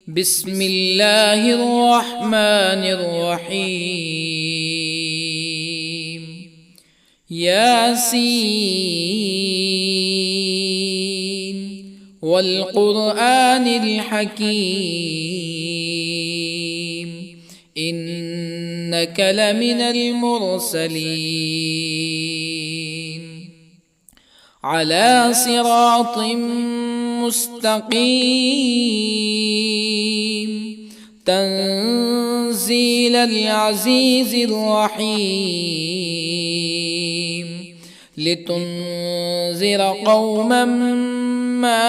بسم الله الرحمن الرحيم. ياسين والقرآن الحكيم إنك لمن المرسلين على صراط مستقيم تنزيل العزيز الرحيم لتنذر قوما ما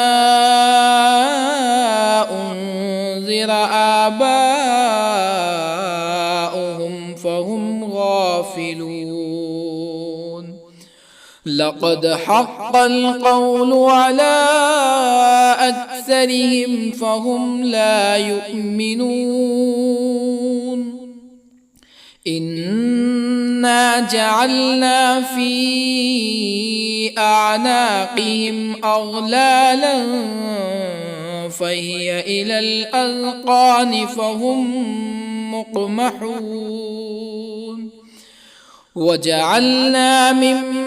أنذر آباؤهم فهم غافلون. لقد حق القول على أكثرهم فهم لا يؤمنون. إنا جعلنا في أعناقهم أغلالا فهي إلى الأذقان فهم مقمحون. وجعلنا من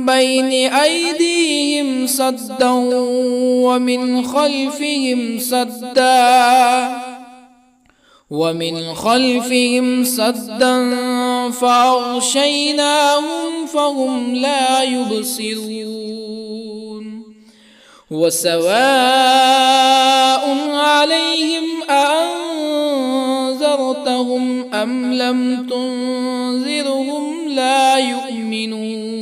بين أيديهم سدا ومن خلفهم سدا فأغشيناهم فهم لا يبصرون. وسواء عليهم أأنذرتهم أم لم تنذرهم لا يؤمنون.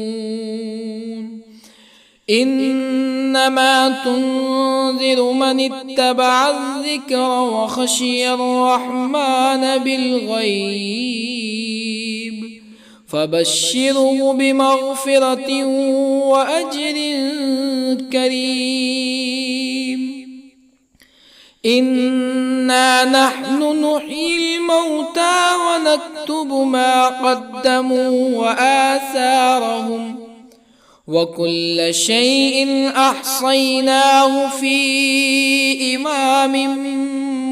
إنما تنذر من اتبع الذكر وخشي الرحمن بالغيب فبشره بمغفرة وأجر كريم. إنا نحن نحيي الموتى ونكتب ما قدموا وآثارهم وكل شيء أحصيناه في إمام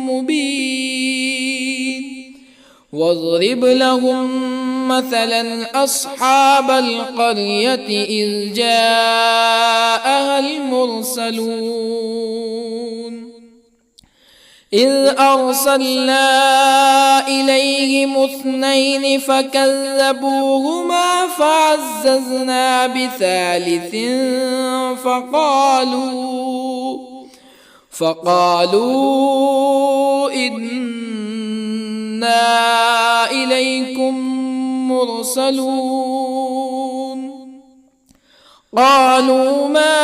مبين. واضرب لهم مثلا أصحاب القرية إذ جاءها المرسلون إذ أرسلنا إليهم اثنين فكذبوهما فعززنا بثالث فقالوا إنا إليكم مرسلون. قالوا ما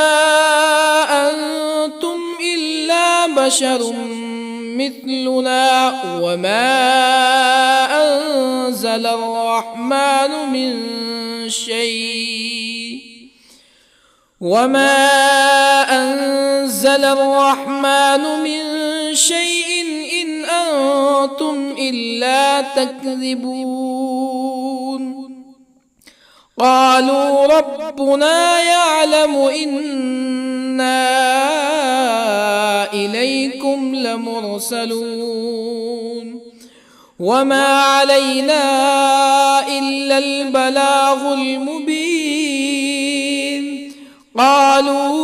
أنتم إلا بشر مثلنا وما أنزل الرحمن من شيء إن أنتم إلا تكذبون. قالوا ربنا يعلم إنا إليكم لمرسلون وما علينا إلا البلاغ المبين. قالوا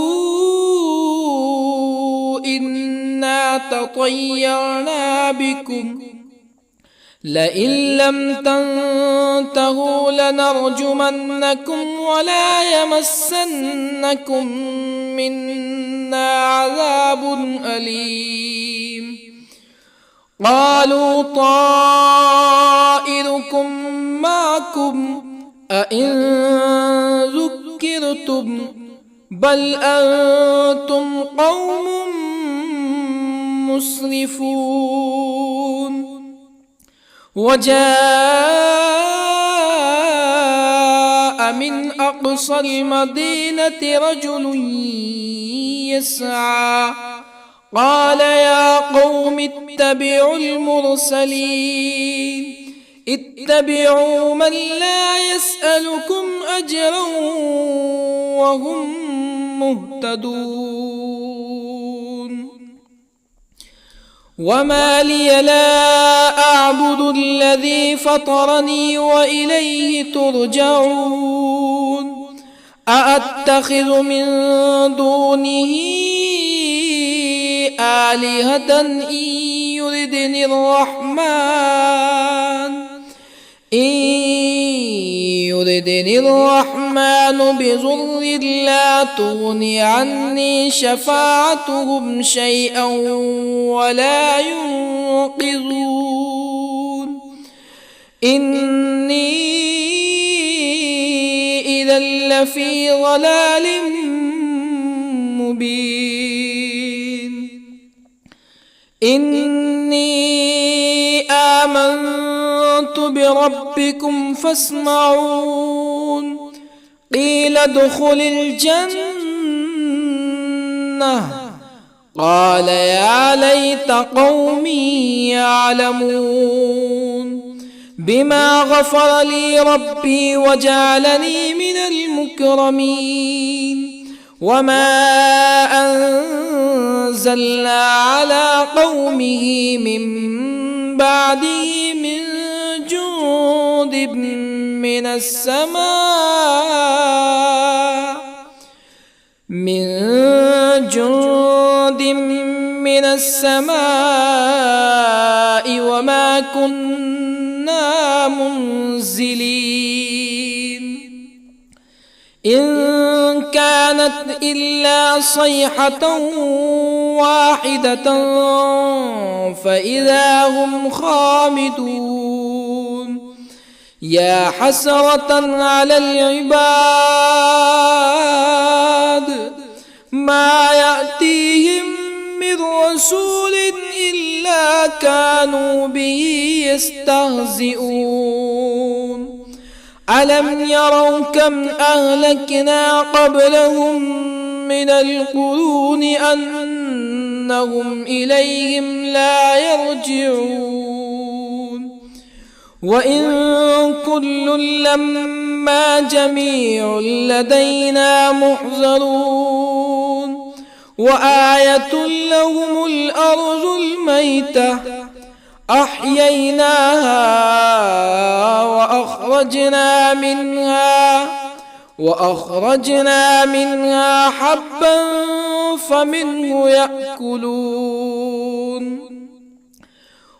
إنا تطيرنا بكم لئن لم تنتهوا لنرجمنكم ولا يمسنكم منا عذاب أليم. قالوا طائركم معكم أئن ذكرتم بل أنتم قوم مسرفون. وجاء من أقصى المدينة رجل يسعى قال يا قوم اتبعوا المرسلين اتبعوا من لا يسألكم أجرا وهم مهتدون. وما لي لا أعبد الذي فطرني وإليه ترجعون أأتخذ من دونه آلهة يردني الرحمن بضر لا تغن عني شفاعتهم شيئا ولا ينقذون إني إذا لفي ضلال مبين إني آمنت بربكم فاسمعون قيل ادخل الجنة قال يا ليت قومي يعلمون بما غفر لي ربي وجعلني من المكرمين وما أنزلنا على قومه من بعده من جند من السماء وما كنا منزلين إن كانت إلا صيحة واحدة فإذا هم خامدون يا حسرة على العباد ما يأتيهم من رسول إلا كانوا به يستهزئون ألم يروا كم أهلكنا قبلهم من القرون أنهم إليهم لا يرجعون وإن كل لما جميع لدينا محضرون وآية لهم الأرض الميتة أحييناها وأخرجنا منها حبا فمنه يأكلون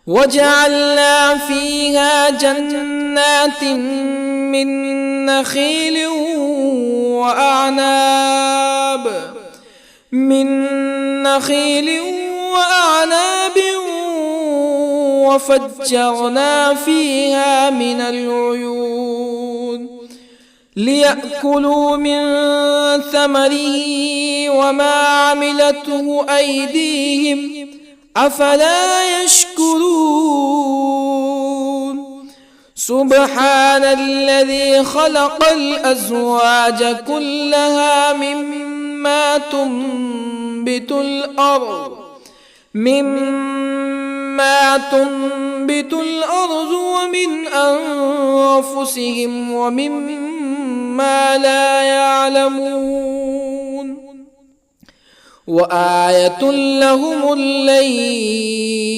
وجعلنا فيها جنات من نخيل وأعناب وفجرنا فيها من العيون ليأكلوا من ثمره وما عملته أيديهم أفلا يشكرون سبحان الذي خلق الأزواج كلها مما تنبت الأرض ومن أنفسهم ومما لا يعلمون وآية لهم الليل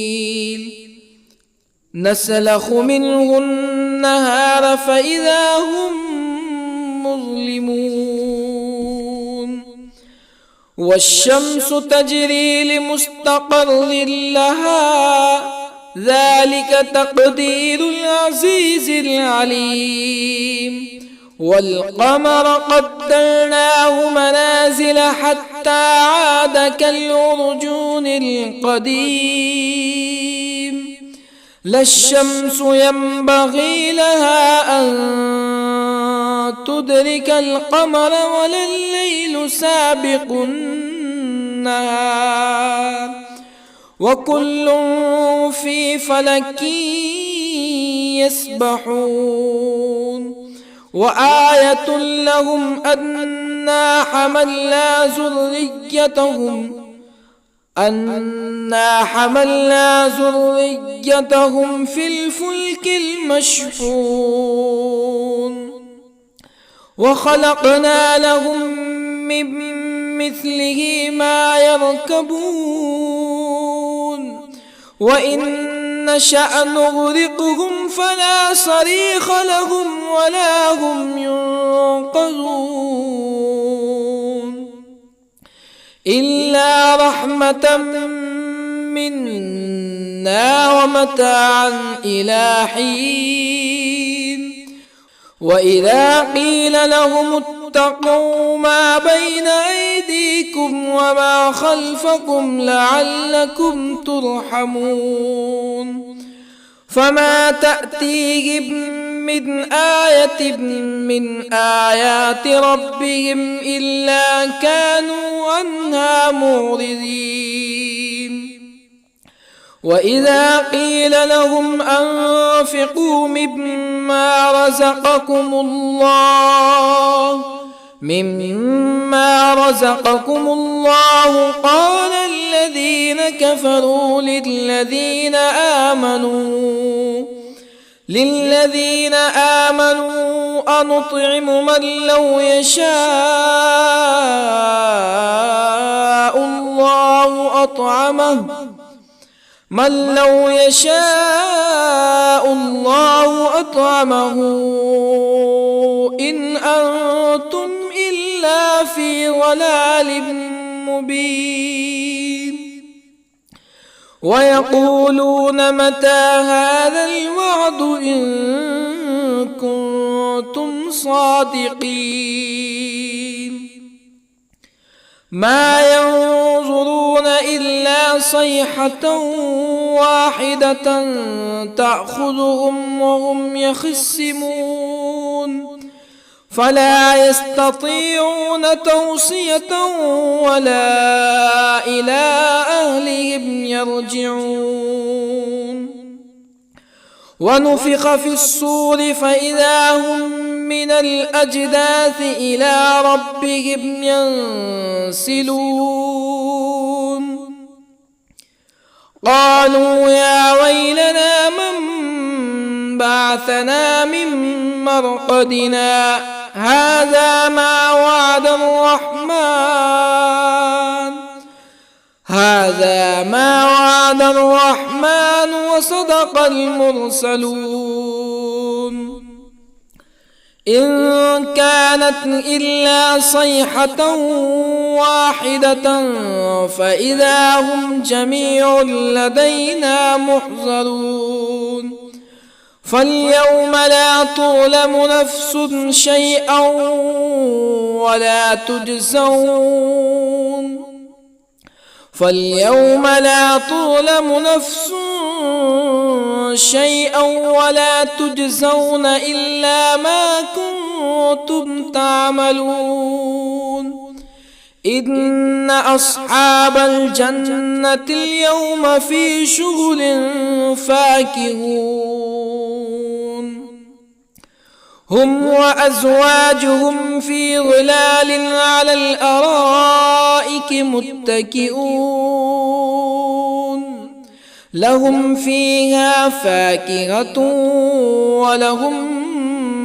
نسلخ منه النهار فإذا هم مظلمون والشمس تجري لمستقر لها ذلك تقدير العزيز العليم والقمر قدرناه منازل حتى عاد كالعرجون القديم لا الشمس ينبغي لها أن تدرك القمر ولا الليل سابق النهار وكل في فلك يسبحون وآية لهم أنا حملنا ذريتهم في الفلك المشحون وخلقنا لهم من مثله ما يركبون وإن نشأ نغرقهم فلا صريخ لهم ولا هم ينقذون إلا رحمة منا ومتاعا إلى حين وإذا قيل لهم اتقوا ما بين أيديكم وما خلفكم لعلكم ترحمون فما تأتيهم من آية من آيات ربهم إلا كانوا عنها معرضين وإذا قيل لهم أنفقوا مما رزقكم الله قال الذين كفروا للذين آمنوا أنطعم من لو يشاء الله أطعمه إن أنتم إلا في ضلال مبين ويقولون متى هذا الوعد إن كنتم صادقين ما ينظرون إلا صيحة واحدة تأخذهم وهم يخصمون فلا يستطيعون توصية ولا إلى أهلهم يرجعون ونفخ في الصور فإذا هم من الأجداث إلى ربهم ينسلون قالوا يا ويلنا من بعثنا من مرقدنا هذا ما وعد الرحمن وصدق المرسلون إن كانت إلا صيحة واحدة فإذا هم جميع لدينا محضرون فاليوم لا تظلم نفس شيئا ولا تجزون إلا ما كنتم تعملون إن أصحاب الجنة اليوم في شغل فاكهون هم وأزواجهم في ظلال على الأرائك متكئون لهم فيها فاكهة ولهم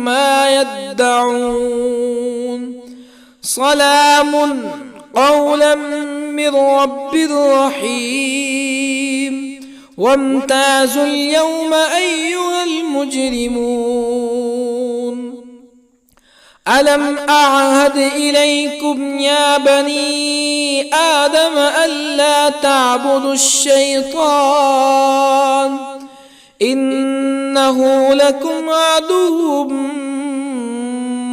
ما يدعون سلام قولا من رب رحيم وامتازوا اليوم أيها المجرمون ألم أعهد إليكم يا بني آدم ألا تعبدوا الشيطان إنه لكم عدو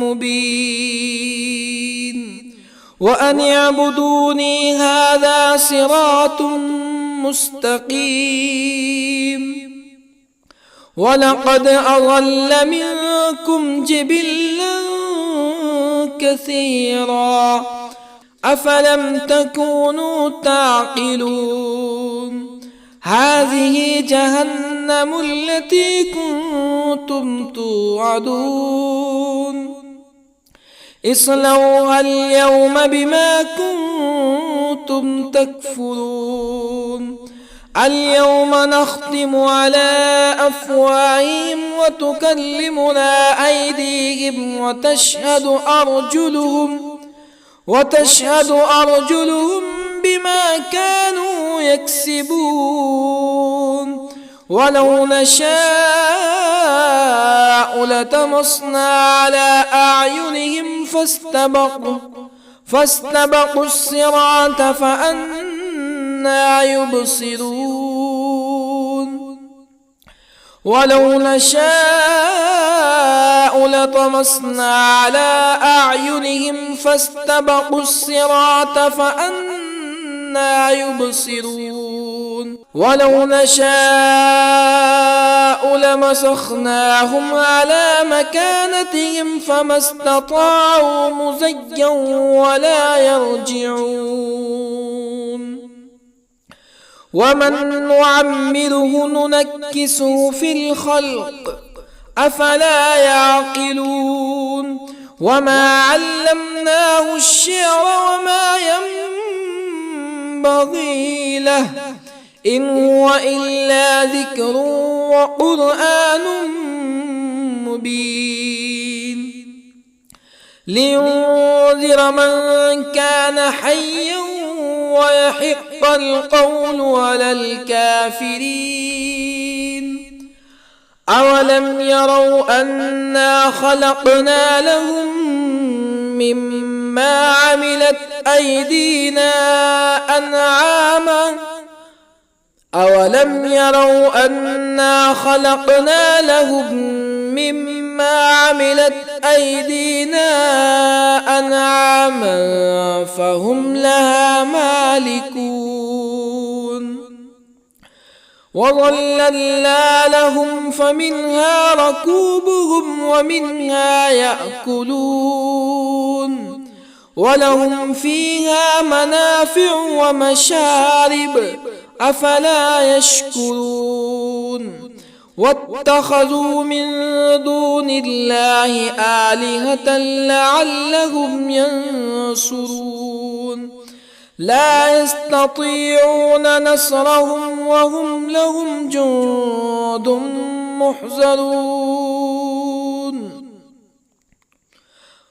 مبين وأن اعبدوني هذا صراط مستقيم ولقد أضل منكم جبلا كثيرا أفلم تكونوا تعقلون هذه جهنم التي كنتم توعدون اصلوها اليوم بما كنتم تكفرون اليوم نختم على أفواههم وتكلمنا أيديهم وتشهد أرجلهم بما كانوا يكسبون ولو نشاء لطمسنا على أعينهم فاستبقوا الصراط فأنى يبصرون ولو نشاء لطمسنا على أعينهم فاستبقوا الصراط فأنى يبصرون ولو نشاء لمسخناهم على مكانتهم فما استطاعوا مزيا ولا يرجعون ومن نعمره ننكسه في الخلق أفلا يعقلون وما علمناه الشعر وما ينبغي له إن هو إلا ذكر وقرآن مبين لينذر من كان حيا ويحق القول على الكافرين أولم يروا أنا خلقنا لهم مما عملت أيدينا أنعاما أولم يروا أنا خلقنا لهم مما عملت أيدينا أنعاما فهم لها مالكون وظللنا لهم فمنها ركوبهم ومنها يأكلون ولهم فيها منافع ومشارب أفلا يشكرون واتخذوا من دون الله آلهة لعلهم ينصرون لا يستطيعون نصرهم وهم لهم جند محضرون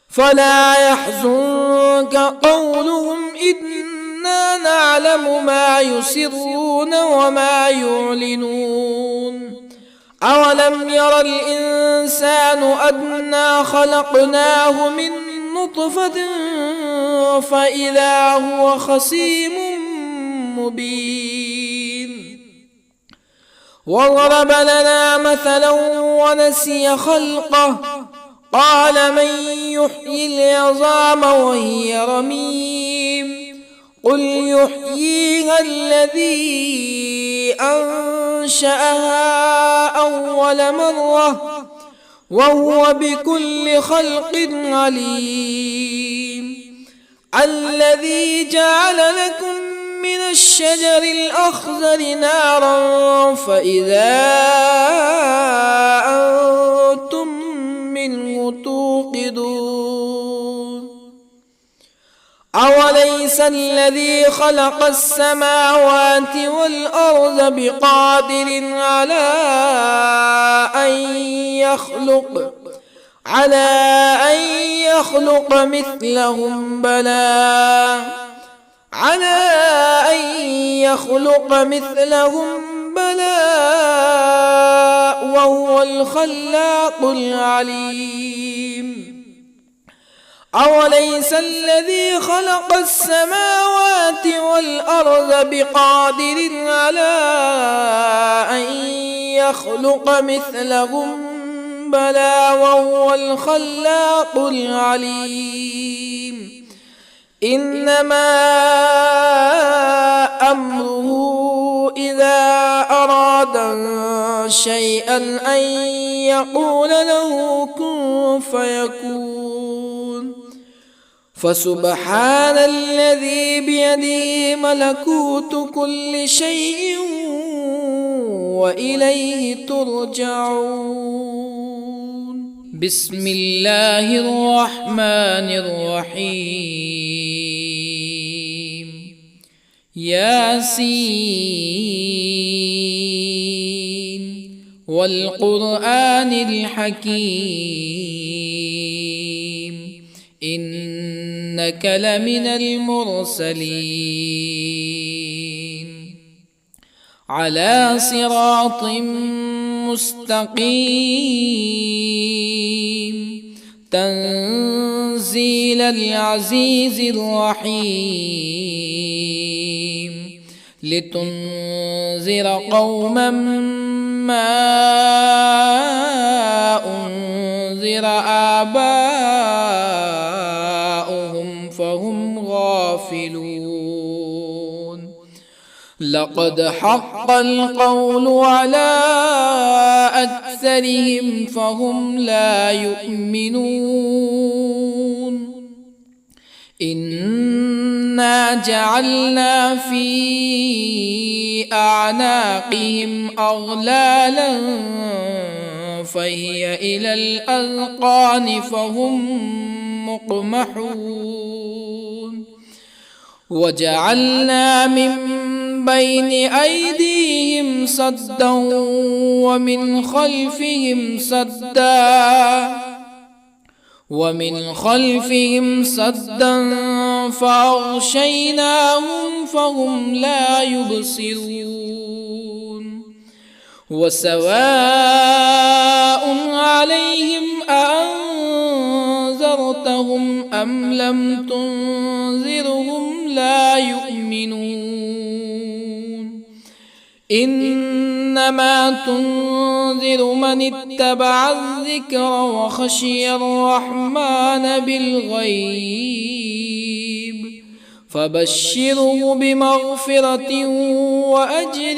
فلا يحزنك قولهم إنا نعلم ما يسرون وما يعلنون أولم ير الإنسان أنا خلقناه من نطفة فإذا هو خصيم مبين وضرب لنا مثلا ونسي خلقه قال من يحيي العظام وهي رميم قل يحييها الذي أنشأها أول مرة وهو بكل خلق عليم الذي جعل لكم من الشجر الأخضر نارا فإذا أنتم منه توقدون أوليس الذي خلق السماوات والأرض بقادر على أن يخلق مثلهم بلى وهو الخلاق العليم أوليس الذي خلق السماوات والأرض بقادر على أن يخلق مثلهم بلى وهو الخلاق العليم إنما أمره إذا أراد شيئا أن يقول له كن فيكون فسبحان الذي بيده ملكوت كل شيء وإليه ترجعون بسم الله الرحمن الرحيم ياسين والقرآن الحكيم إنك إنك لمن المرسلين على صراط مستقيم تنزيل العزيز الرحيم لتنذر قوما ما أنذر آباؤهم فهم غافلون لقد حق القول على أكثرهم فهم لا يؤمنون إنا جعلنا في أعناقهم أغلالا فهي إلى الأذقان فهم مقمحون وجعلنا من بين أيديهم سدا ومن خلفهم سدا فأغشيناهم فهم لا يبصرون وسواء عليهم أأنذرتهم أم لم تنذرهم لا يؤمنون إنما تنذر من اتبع الذكر وخشي الرحمن بالغيب فبشره بمغفرة وأجر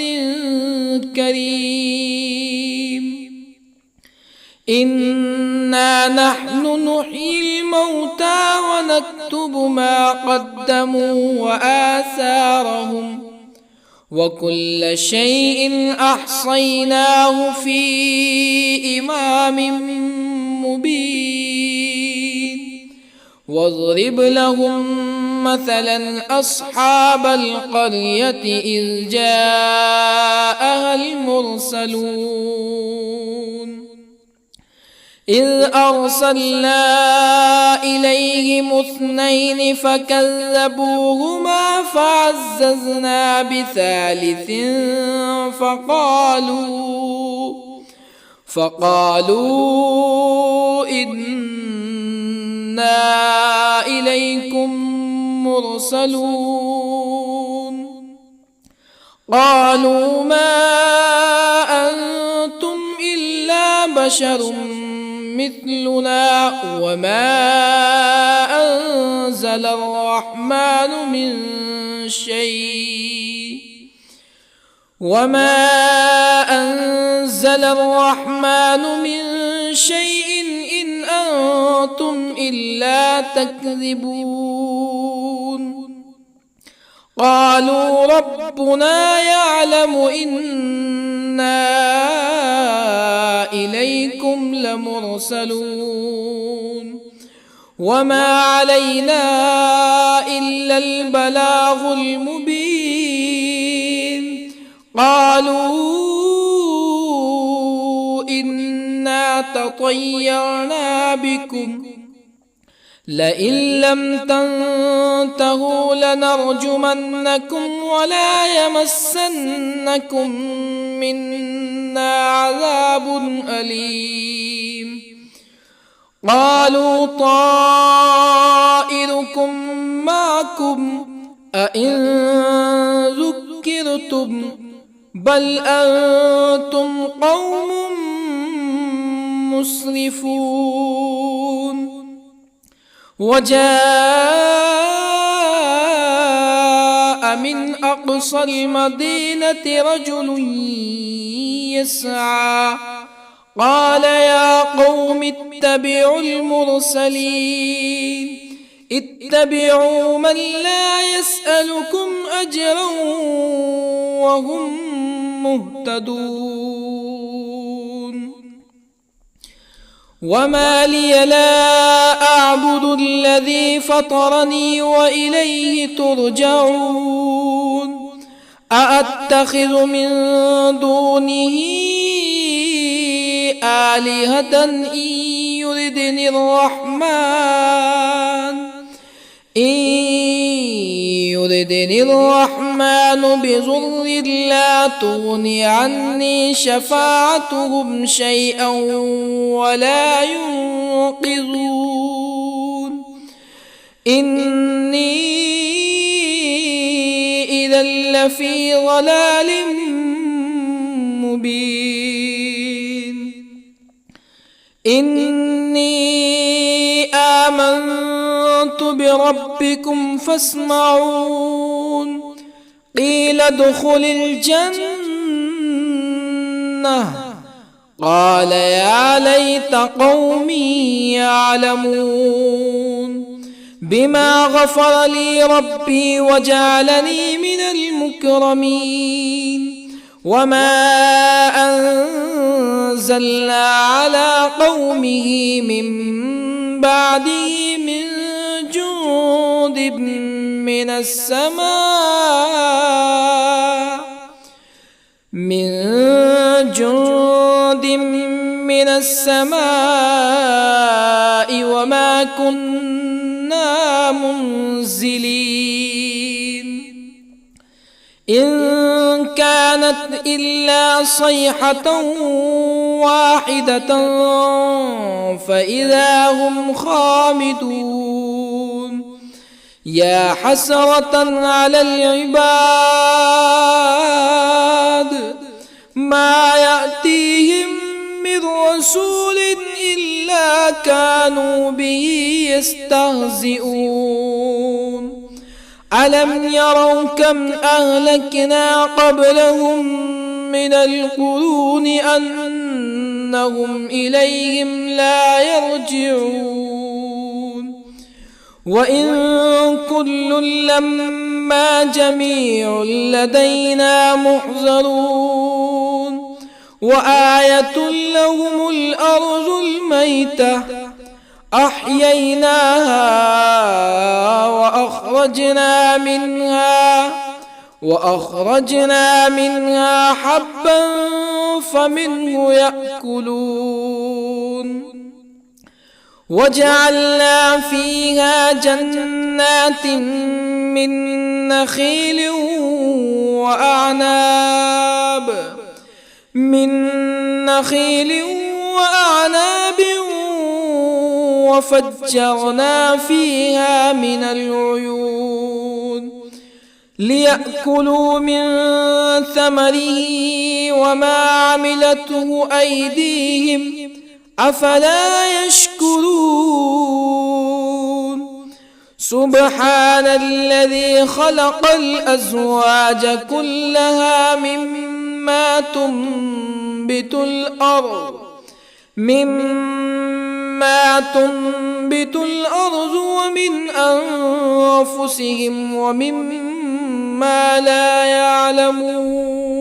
كريم إنا نحن نحيي الموتى ونكتب ما قدموا وآثارهم وكل شيء أحصيناه في إمام مبين واضرب لهم مثلا أصحاب القرية إذ جاءها المرسلون إذ أرسلنا إليهم اثنين فكذبوهما فعززنا بثالث فقالوا إنا إليكم مرسلون قالوا ما أنتم إلا بشر مثلنا وما أنزل الرحمن من شيء إن أنتم إلا تكذبون قالوا ربنا يعلم إنا إليكم لمرسلون وما علينا إلا البلاغ المبين قالوا إنا تطيرنا بكم لئن لم تنتهوا لنرجمنكم ولا يمسنكم منا عذاب أليم قالوا طائركم معكم أئن ذكرتم بل أنتم قوم مسرفون وجاء من أقصى المدينة رجل يسعى قال يا قوم اتبعوا المرسلين اتبعوا من لا يسألكم أجرا وهم مهتدون وما لي لا أعبد الذي فطرني وإليه ترجعون أأتخذ من دونه آلهة إن يردني الرحمن إن يردني الرحمن بضر لا تغني عني شفاعتهم شيئا ولا ينقذون إني إذا لفي ضلال مبين إني آمنت بربكم فاسمعون قيل ادخل الجنة قال يا ليت قومي يعلمون بما غفر لي ربي وجعلني من المكرمين وما أنزلنا على قومه من بعده من جند من السماء وما كنا منزلين إن كانت إلا صيحة واحدة فإذا هم خامدون يا حسرة على العباد ما يأتيهم من رسول إلا كانوا به يستهزئون ألم يروا كم أهلكنا قبلهم من القرون أنهم إليهم لا يرجعون وإن كل لما جميع لدينا محضرون وآية لهم الأرض الميتة أحييناها وأخرجنا منها حبا فمنه يأكلون وجعلنا فيها جنات من نخيل وأعناب وفجرنا فيها من العيون ليأكلوا من ثمره وما عملته أيديهم أفلا يشكرون سبحان الذي خلق الأزواج كلها مما تنبت الأرض ومن أنفسهم ومما لا يعلمون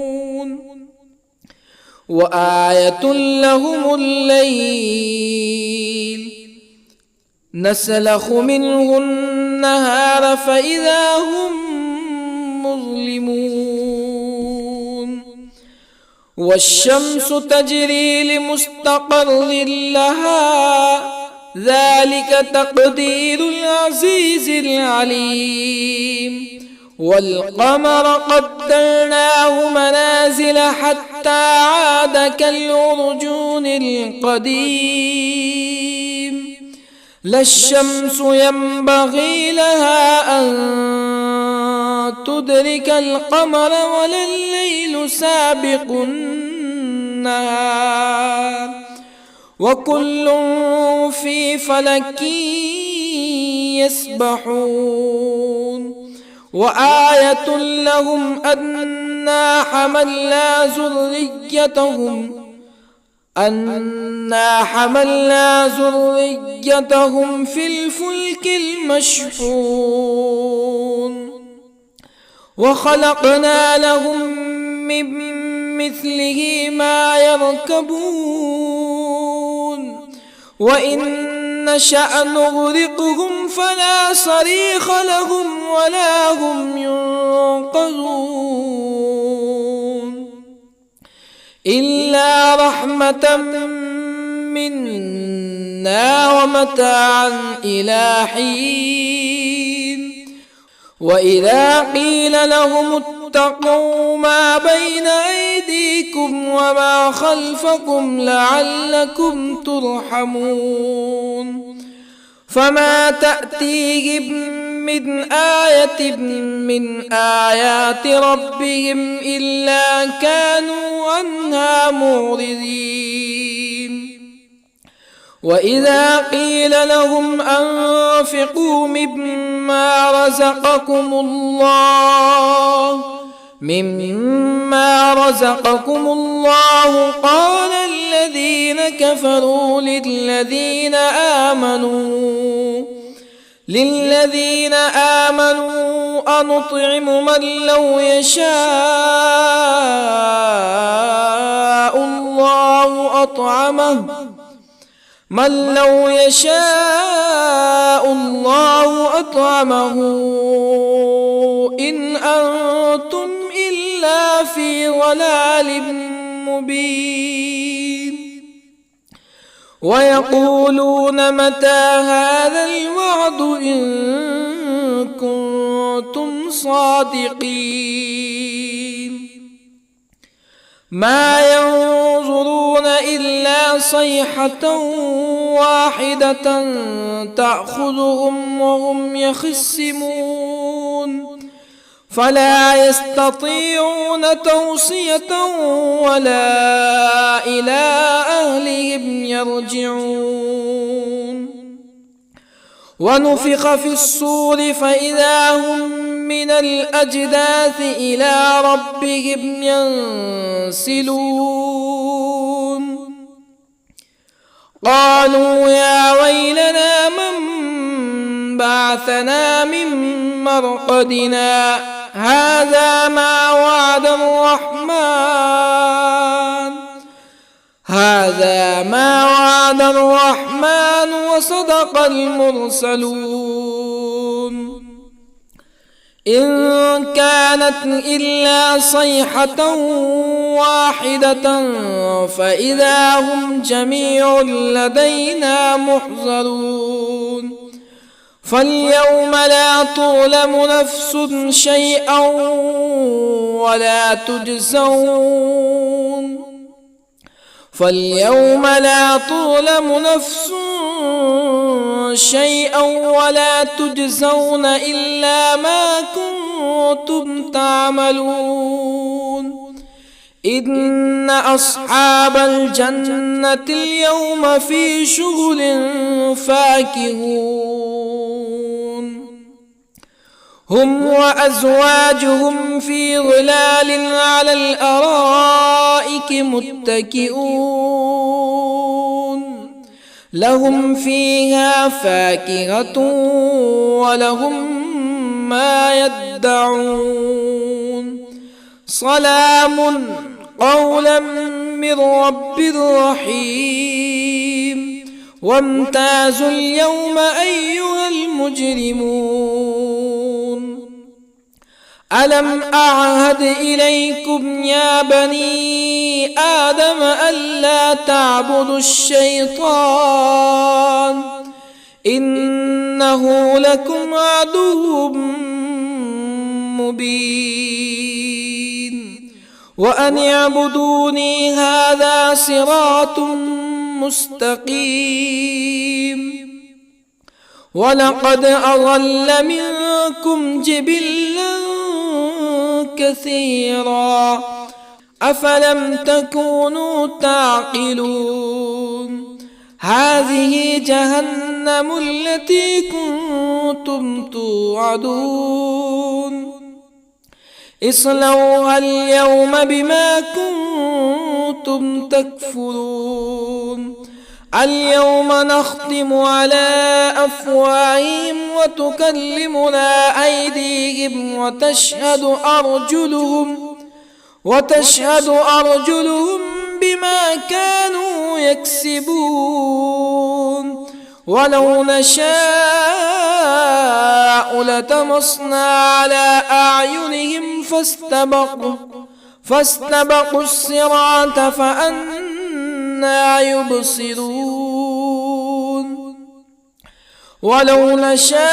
وآية لهم الليل نسلخ منه النهار فإذا هم مظلمون والشمس تجري لمستقر لها ذلك تقدير العزيز العليم والقمر قدرناه منازل حتى عاد كالعرجون القديم لا الشمس ينبغي لها أن تدرك القمر ولا الليل سابق النهار وكل في فلك يسبحون وآية لهم أنا حملنا ذريتهم في الفلك المشحون وخلقنا لهم من مثله ما يركبون وإن نشأ نغرقهم فلا صريخ لهم ولا هم ينقذون إلا رحمة منا ومتاعا إلى حين وإذا قيل لهم اتقوا ما بين أيديكم وما خلفكم لعلكم ترحمون فما تأتيهم من آية من آيات ربهم إلا كانوا عنها معرضين وإذا قيل لهم أنفقوا مما رزقكم الله قال الذين كفروا للذين آمنوا أنطعم من لو يشاء الله أطعمه إن أنتم إلا في ضلال مبين ويقولون متى هذا الوعد إن كنتم صادقين ما ينظرون إلا صيحة واحدة تأخذهم وهم يخصمون فلا يستطيعون توصية ولا إلى أهلهم يرجعون ونفخ في الصور فإذا هم من الأجداث إلى ربهم ينسلون قالوا يا ويلنا من بعثنا من مرقدنا هذا ما وعد الرحمن وصدق المرسلون إن كانت إلا صيحة واحدة فإذا هم جميع لدينا محضرون فاليوم لا تظلم نفس شيئا ولا تجزون إلا ما كنتم تعملون إن أصحاب الجنة اليوم في شغل فاكهون هم وأزواجهم في ظلال على الأرائك متكئون لهم فيها فاكهة ولهم ما يدعون سلام قولا من رب رحيم وامتازوا اليوم أيها المجرمون ألم أعهد إليكم يا بني آدم ألا تعبدوا الشيطان إنه لكم عدو مبين وأن اعبدوني هذا صراط مستقيم ولقد أضل منكم جبلا كثيرا أفلم تكونوا تعقلون هذه جهنم التي كنتم توعدون اصلوها اليوم بما كنتم تكفرون اليوم نختم على أفواههم وتكلمنا أيديهم وتشهد أرجلهم بما كانوا يكسبون ولو نشاء لطمسنا على أعينهم فاستبقوا الصراط فأنى يبصرون ولو نشاء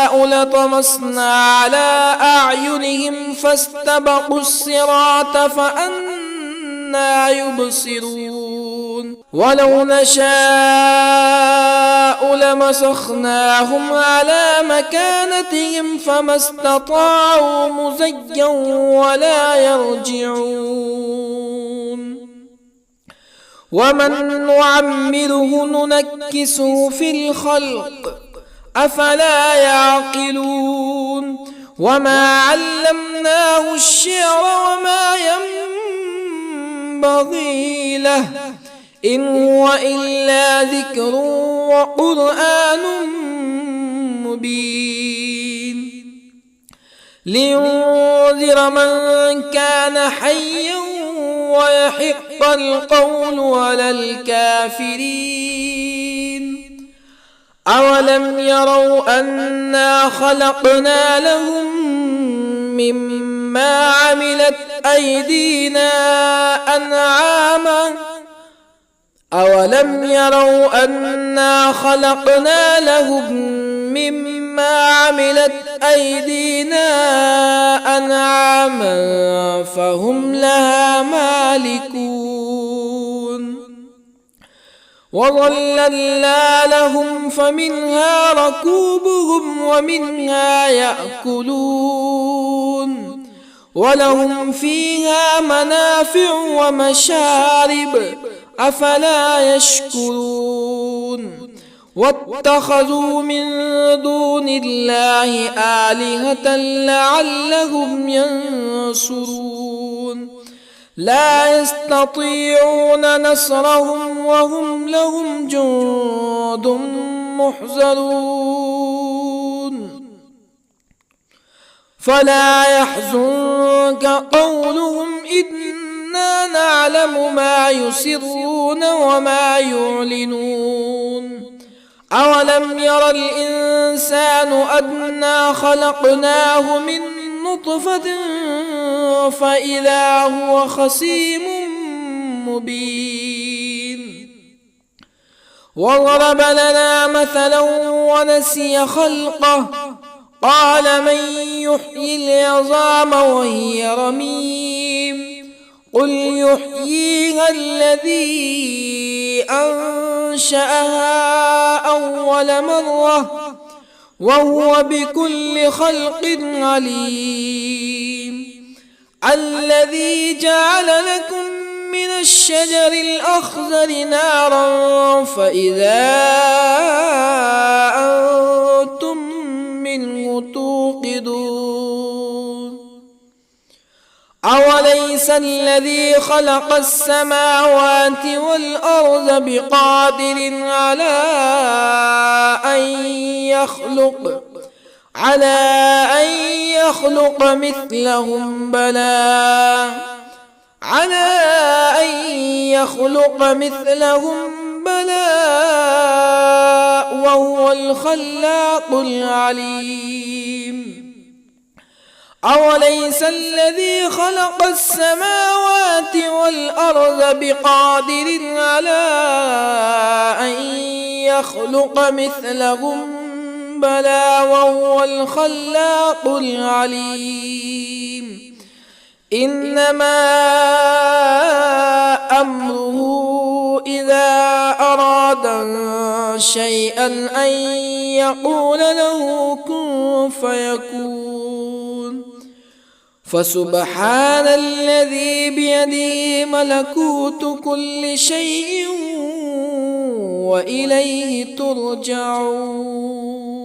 نشاء لطمسنا على أعينهم فاستبقوا الصراط فأنى يبصرون ولو نشاء لمسخناهم على مكانتهم فما استطاعوا مزيا ولا يرجعون ومن نعمره ننكسه في الخلق أفلا يعقلون وما علمناه الشعر وما ينبغي له إن هو إلا ذكر وقرآن مبين لينذر من كان حيا ويحق القول على الكافرين أولم يروا أنا خلقنا لهم مما عملت أيدينا أنعاما أولم يروا أنا خلقنا لهم مما عملت أيدينا أنعاما فهم لها مالكون وظللنا لهم فمنها ركوبهم ومنها يأكلون ولهم فيها منافع ومشارب أفلا يشكرون واتخذوا من دون الله آلهة لعلهم ينصرون لا يستطيعون نصرهم وهم لهم جند محضرون فلا يحزنك قولهم إنا نعلم ما يسرون وما يعلنون أولم ير الإنسان أنا خلقناه من نطفة فإذا هو خصيم مبين وضرب لنا مثلا ونسي خلقه قال من يحيي العظام وهي رميم قل يحييها الذي أنشأها أول مرة وهو بكل خلق عليم الذي جعل لكم من الشجر الأخضر نارا فإذا أنتم منه توقدون أوليس الذي خلق السماوات والأرض بقادر على أن يخلق مثلهم بلى وهو الخلاق العليم أوليس الذي خلق السماوات والأرض بقادر على أن يخلق مثلهم بلى وهو الخلاق العليم إنما أمره إذا أراد شيئا أن يقول له كن فيكون فسبحان الذي بيده ملكوت كل شيء وإليه ترجعون